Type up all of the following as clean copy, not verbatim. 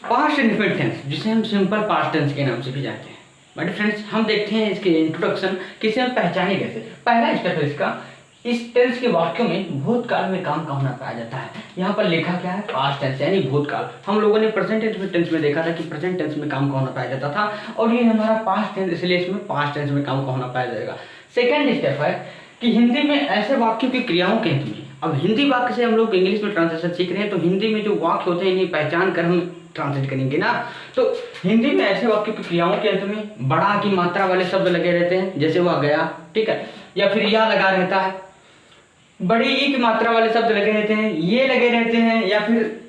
Past indefinite tense, जिसे हम simple past tense के नाम से भी जानते हैं। बट फ्रेंड्स, हम देखते हैं इसके इंट्रोडक्शन किसे हम पहचाने कैसे। पहला स्टेप है इसका, इस टेंस के वाक्यों में भूतकाल में काम का होना पाया जाता है। यहाँ पर लिखा क्या है, पास्ट टेंस यानी भूतकाल। हम लोगों ने प्रेजेंट टेंस में देखा था कि प्रेजेंट टेंस में काम का होना पाया जाता था, और ये हमारा पास्ट टेंस, इसलिए इसमें पास्ट टेंस में काम का होना पाया जाएगा। सेकेंड स्टेप है कि हिंदी में ऐसे वाक्यों की क्रियाओं के अंत में, अब हिंदी वाक्य से हम लोग इंग्लिश में ट्रांसलेशन सीख रहे हैं, तो हिंदी में जो वाक्य होते हैं इन्हें पहचान कर हम ट्रांसलेट करेंगे ना। तो हिंदी में ऐसे वाक्य की क्रियाओं के अंत में बड़ा की मात्रा वाले शब्द लगे रहते हैं, जैसे वह गया, ठीक है, या फिर या लगा रहता है। बड़ी ई की मात्रा वाले शब्द लगे रहते हैं, ये लगे रहते हैं, या फिर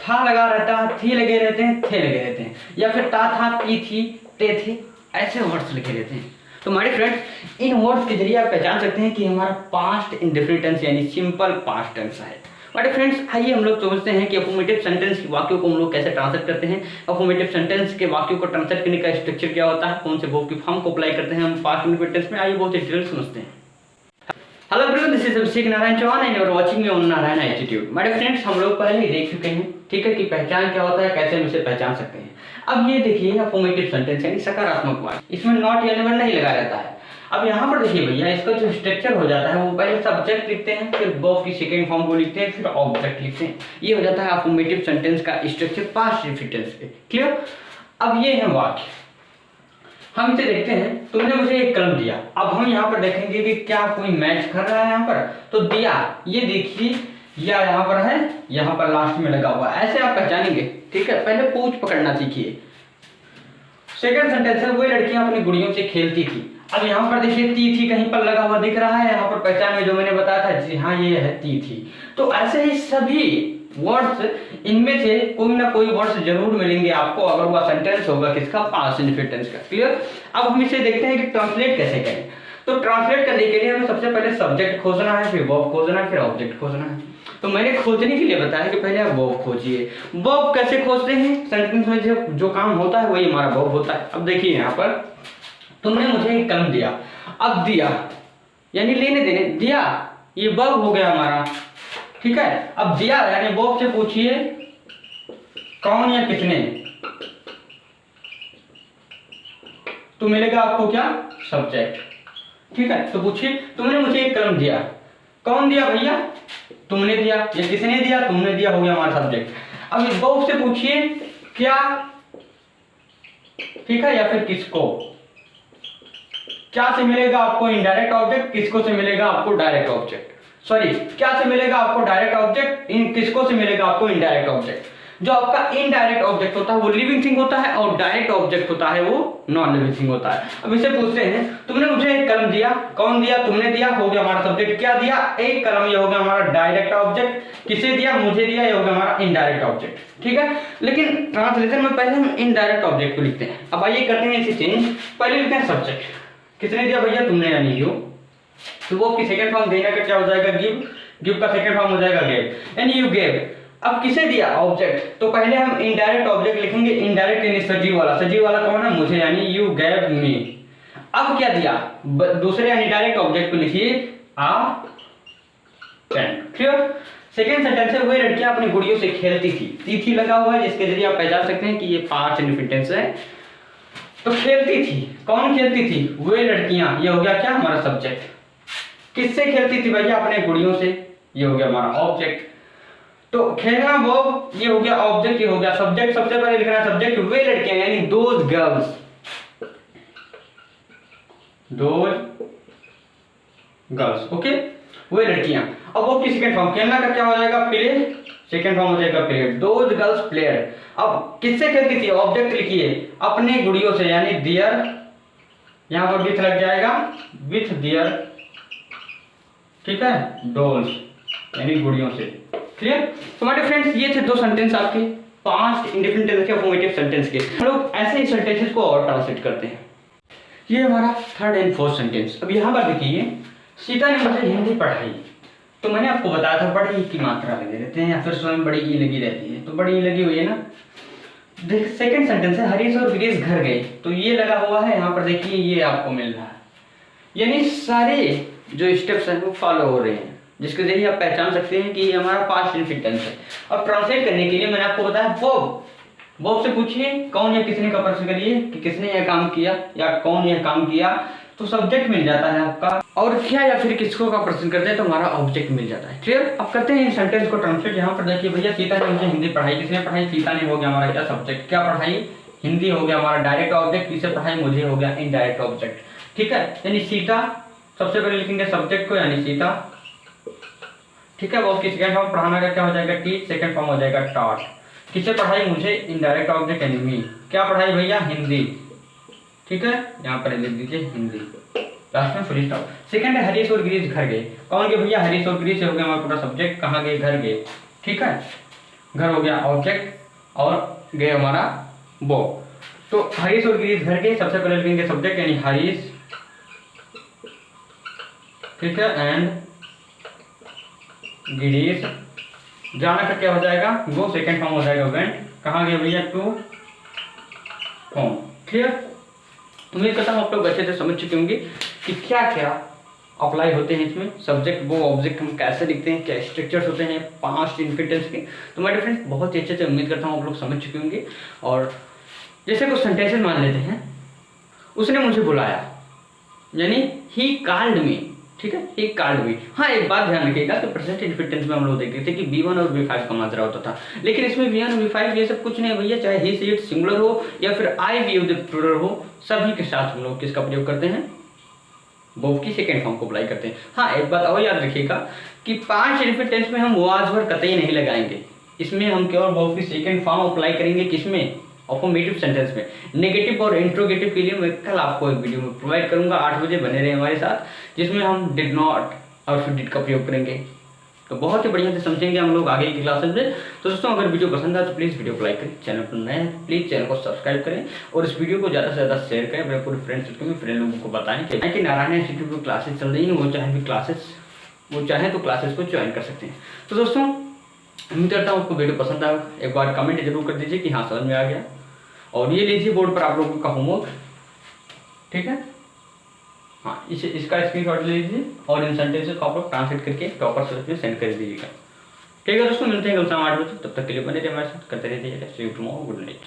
था लगा रहता है, थी लगे रहते हैं, थे लगे रहते हैं, या फिर ता था, ती थी, ते थे, ऐसे वर्ड्स लिखे रहते हैं। तो हमारे फ्रेंड्स, इन वर्ड्स के जरिए आप पहचान सकते हैं कि हमारा पास्ट इंडेफिनिट टेंस यानी सिंपल पास्ट टेंस है। हमारे फ्रेंड्स, आइए हम लोग समझते हैं कि अफर्मेटिव सेंटेंस के वाक्यों को हम लोग कैसे ट्रांसलेट करते हैं। अफर्मेटिव सेंटेंस के वाक्यों को ट्रांसलेट करने का स्ट्रक्चर क्या होता है, कौन से वर्ब की फॉर्म को अप्लाई करते हैं हम पास्ट इंडेफिनिट टेंस में, आइए बहुत ही डिटेल समझते हैं। Hello everyone, this is Abhishek Narayan Chauhan and you are watching me on Narayan attitude. मेरे फ्रेंड्स, हम लोग पहले ही देख चुके हैं, ठीक है, कि पहचान क्या होता है, कैसे हम इसे पहचान सकते हैं। अब ये देखिए अफर्मेटिव सेंटेंस यानी सकारात्मक वाक्य, इसमें नॉट या नेवर नहीं लगा रहता है। अब यहाँ पर देखिए भैया, इसका जो स्ट्रक्चर हो जाता है वो पहले सब्जेक्ट लिखते हैं, फिर वर्ब की सेकंड फॉर्म को लिखते हैं, फिर ऑब्जेक्ट लिखते हैं। ये हो जाता है अफर्मेटिव सेंटेंस का स्ट्रक्चर पास्ट इंडेफिनिट टेंस पे। क्लियर? अब ये है वाक्य, हम इसे देखते हैं। तुमने मुझे एक कलम दिया। अब हम यहाँ पर देखेंगे कि क्या कोई मैच कर रहा है यहाँ पर, तो दिया, ये देखिए, या यहाँ पर है, यहाँ पर लास्ट में लगा हुआ, ऐसे आप पहचानेंगे, ठीक है। पहले पूछ पकड़ना सीखिए। सेकंड सेंटेंस है, वही लड़कियां अपनी गुड़ियों से खेलती थी। अब यहाँ पर देखिए ती थी कहीं पर लगा हुआ दिख रहा है, यहाँ पर पहचान में जो मैंने बताया था, जी हाँ ये है ती थी। तो ऐसे ही सभी वर्ड्स, इनमें से कोई ना कोई वर्ड्स जरूर मिलेंगे आपको अगर वह सेंटेंस होगा किसका, पास्ट इंडेफिनिट टेंस का। क्लियर? अब हम इसे देखते हैं कि ट्रांसलेट कैसे करें। तो ट्रांसलेट करने के लिए हमें सबसे पहले सब्जेक्ट खोजना है, फिर वर्ब खोजना है, फिर ऑब्जेक्ट खोजना है। तो मैंने खोजने के लिए बताया कि पहले आप वर्ब खोजिए। वर्ब कैसे खोजते हैं, सेंटेंस में जो काम होता है वही हमारा वर्ब होता है। अब देखिए यहाँ पर, तुमने मुझे एक कलम दिया। अब दिया यानी लेने देने, दिया ये वर्ब हो गया हमारा, ठीक है। अब दिया यानी वर्ब से पूछिए कौन या किसने, तो मिलेगा आपको क्या, सब्जेक्ट, ठीक है। तो पूछिए तुमने मुझे एक कलम दिया, कौन दिया भैया, तुमने दिया, या किसने दिया, तुमने दिया, हो गया हमारा सब्जेक्ट। अब इस वर्ब से पूछिए क्या, ठीक है, या फिर किसको। क्या से मिलेगा आपको इनडायरेक्ट ऑब्जेक्ट, किसको से मिलेगा आपको डायरेक्ट ऑब्जेक्ट। सॉरी, क्या से मिलेगा आपको डायरेक्ट ऑब्जेक्ट, इन किसको से मिलेगा आपको इनडायरेक्ट ऑब्जेक्ट। जो आपका इनडायरेक्ट ऑब्जेक्ट होता है वो लिविंग थिंग होता है, और डायरेक्ट ऑब्जेक्ट होता है वो नॉन लिविंग थिंग होता है। अब इसे पूछते हैं, तुमने मुझे एक कलम दिया, कौन दिया, तुमने दिया, हो गया हमारा सब्जेक्ट। क्या दिया, एक कलम, ये हो गया हमारा डायरेक्ट ऑब्जेक्ट। किसे दिया, मुझे दिया, ये हो गया हमारा इनडायरेक्ट ऑब्जेक्ट, ठीक है। लेकिन ट्रांसलेशन में पहले हम इनडायरेक्ट ऑब्जेक्ट को लिखते हैं। अब आइए करते हैं इसे चेंज, पहले लिखते हैं सब्जेक्ट, किसने दिया भैया, तुमने यानी यू। तो वो की सेकंड फॉर्म देने का क्या हो जाएगा, गिव, गिव का सेकंड फॉर्म हो जाएगा गेव, यानी यू गेव। अब किसे दिया, ऑब्जेक्ट, तो पहले हम इनडायरेक्ट ऑब्जेक्ट लिखेंगे, इनडायरेक्ट यानी सजीव वाला, सजीव वाला कौन है, मुझे, यानी यू गेव मी। अब क्या दिया, दूसरे यानी डायरेक्ट ऑब्जेक्ट को लिखिए आ पेन। क्लियर? सेकेंड सेंटेंस है, वही लड़कियां अपनी गुड़ियों से खेलती थी, थी लगा हुआ है, जिसके जरिए आप पहचान सकते हैं कि ये पास्ट इंडेफिनिट टेंस है। तो खेलती थी, कौन खेलती थी, वे लड़कियां, ये हो गया क्या हमारा सब्जेक्ट। किससे खेलती थी भैया, अपने गुड़ियों से, ये हो गया हमारा ऑब्जेक्ट। तो खेलना वो, ये हो गया ऑब्जेक्ट, ये हो गया सब्जेक्ट। सबसे पहले लिखना है सब्जेक्ट, वे लड़कियां यानी those girls, those girls, okay, वे लड़कियां। अब वो की सेकंड फॉर्म, खेलना का क्या हो जाएगा, प्ले, सेकंड फॉर्म हो जाएगा प्लेयर, दोज गर्ल्स प्लेयर। अब किससे खेलती थी, ऑब्जेक्ट लिखिए, अपने गुड़ियों से, यानी दियर, यहां पर विथ लग जाएगा, विथ दियर, ठीक है, डॉल्स यानी गुड़ियों से। क्लियर? तो हमारे फ्रेंड्स, ये थे दो सेंटेंस आपके पास्ट इंडेफिनिट टेंस के अफर्मेटिव सेंटेंस के। हम लोग ऐसे ही सेंटेंसेस को और ट्रांसलेट करते हैं। ये हमारा थर्ड एंड फोर्थ सेंटेंस। अब यहाँ पर देखिए, सीता ने मुझे हिंदी पढ़ाई। तो मैंने आपको बताया था बड़ी की मात्रा लगे रहते हैं, या फिर स्वयं बड़ी ई लगी रहती है, तो बड़ी ई लगी हुई है ना। सेकंड सेंटेंस है, हरीश और गिरीश घर गए, तो ये लगा हुआ है, यहाँ पर देखिए ये आपको मिल रहा है, यानी सारे जो स्टेप्स हैं वो फॉलो हो रहे हैं, जिसके जरिए आप पहचान सकते हैं कि ये हमारा पास्ट इंडेफिनिट टेंस है। अब ट्रांसलेट करने के लिए मैंने आपको बताया वर्ब, वो आपसे पूछिए कौन या किसने का प्रश्न करिए कि किसने यह काम किया या कौन यह काम किया, तो सब्जेक्ट मिल जाता है आपका। और क्या या फिर किसको का प्रश्न करते हैं तो हमारा ऑब्जेक्ट मिल जाता है। क्लियर? अब करते हैं इन सेंटेंस को ट्रांसलेट। यहाँ पर देखिए भैया, सीता ने मुझे हिंदी पढ़ाई, किसने पढ़ाई? सीता ने, हो गया हमारा क्या सब्जेक्ट, क्या पढ़ाई? हिंदी, हो गया हमारा डायरेक्ट ऑब्जेक्ट, किसे पढ़ाई? मुझे, हो गया इनडायरेक्ट ऑब्जेक्ट। ठीक है, यानी सीता, सबसे पहले लिखेंगे सब्जेक्ट को यानी सीता। ठीक है, वो उसकी सेकंड फॉर्म पढ़ाना का क्या हो जाएगा? टीच, सेकंड फॉर्म हो जाएगा टॉट। किसे पढ़ाई? मुझे, इनडायरेक्ट ऑब्जेक्ट यानी मी। क्या पढ़ाई भैया? हिंदी। ठीक है, यहाँ पर लिख दीजिए हिंदी, लास्ट में फुल स्टॉप। सेकंड है हरीश और गिरीश घर गए। कौन गए भैया? हरीश और गिरीश, हो गया हमारा पूरा सब्जेक्ट। कहाँ गए? घर गए। ठीक है, घर हो गया ऑब्जेक्ट और गए हमारा वो। तो हरीश और गिरीश घर गए, सबसे पहले लिखेंगे सब्जेक्ट यानी हरीश। ठीक है, एंड गिरीश, जाना का क्या हो जाएगा? गो, सेकंड फॉर्म हो जाएगा वेंट। कहाँ गए भैया? To home. क्लियर? उम्मीद करता हूँ आप लोग अच्छे से समझ चुके होंगे कि क्या क्या अप्लाई होते हैं इसमें। सब्जेक्ट, वो, ऑब्जेक्ट हम कैसे लिखते हैं, क्या स्ट्रक्चर्स होते हैं पास्ट इन्फिनिट टेंस के। तो मेरे फ्रेंड्स बहुत ही अच्छे से उम्मीद करता हूँ आप लोग समझ चुके होंगे। और जैसे कुछ सेंटेंसेस मान लेते हैं, उसने मुझे बुलाया यानी ही कॉल्ड मी। ठीक है, ही कॉल्ड मी। हाँ, एक बात ध्यान रखिएगा कि प्रेजेंट इन्फिनिट टेंस में हम लोग देखते थे कि V1 और V5 का मात्रा होता था, लेकिन इसमें V1 और V5 ये सब कुछ नहीं है भैया। चाहे ही, शी, इट सिंगुलर हो या फिर आई, वी प्लूरल हो, सभी के साथ हम लोग किसका प्रयोग करते हैं? वर्ब की सेकंड फॉर्म को अप्लाई करते हैं। हाँ, एक बात और याद रखिएगा कि पांच इन्फिनिट टेंस में हम वाज वर्ब कतई नहीं लगाएंगे। इसमें हम केवल वर्ब की सेकंड फॉर्म अप्लाई करेंगे। किसमें? अफर्मेटिव सेंटेंस में। नेगेटिव और इंट्रोगेटिव के लिए मैं कल आपको एक वीडियो में प्रोवाइड करूंगा, 8 बजे बने रहे हमारे साथ, जिसमें हम डिड नॉट और फिर डिड का प्रयोग करेंगे। तो बहुत ही बढ़िया से समझेंगे हम लोग आगे की क्लासेस में। तो दोस्तों, अगर वीडियो पसंद आए तो प्लीज़ वीडियो को लाइक करें, चैनल पर नए हैं प्लीज़ चैनल को सब्सक्राइब करें और इस वीडियो को ज़्यादा से ज़्यादा शेयर करें अपने पूरे फ्रेंड लोगों को बताएं कि नारायण इंस्टीट्यूट में क्लासेस चल रही हैं। वो चाहें तो क्लासेस को ज्वाइन कर सकते हैं। तो दोस्तों, उम्मीद करता हूँ आपको वीडियो पसंद आएगा। एक बार कमेंट जरूर कर दीजिए कि हाँ समझ में आ गया। और ये लीजिए बोर्ड पर आप लोगों का होमवर्क। ठीक है, हाँ, इसका स्क्रीनशॉट ले लीजिए और इन सेंटेंसेस को आप लोग ट्रांसलेट करके प्रॉपर सर्च में सेंड कर दीजिएगा। ठीक है दोस्तों, मिलते हैं कल शाम 8 बजे। तब तक के लिए बने रहिए हमारे साथ, करते रहिए। सी यू टुमारो, गुड नाइट।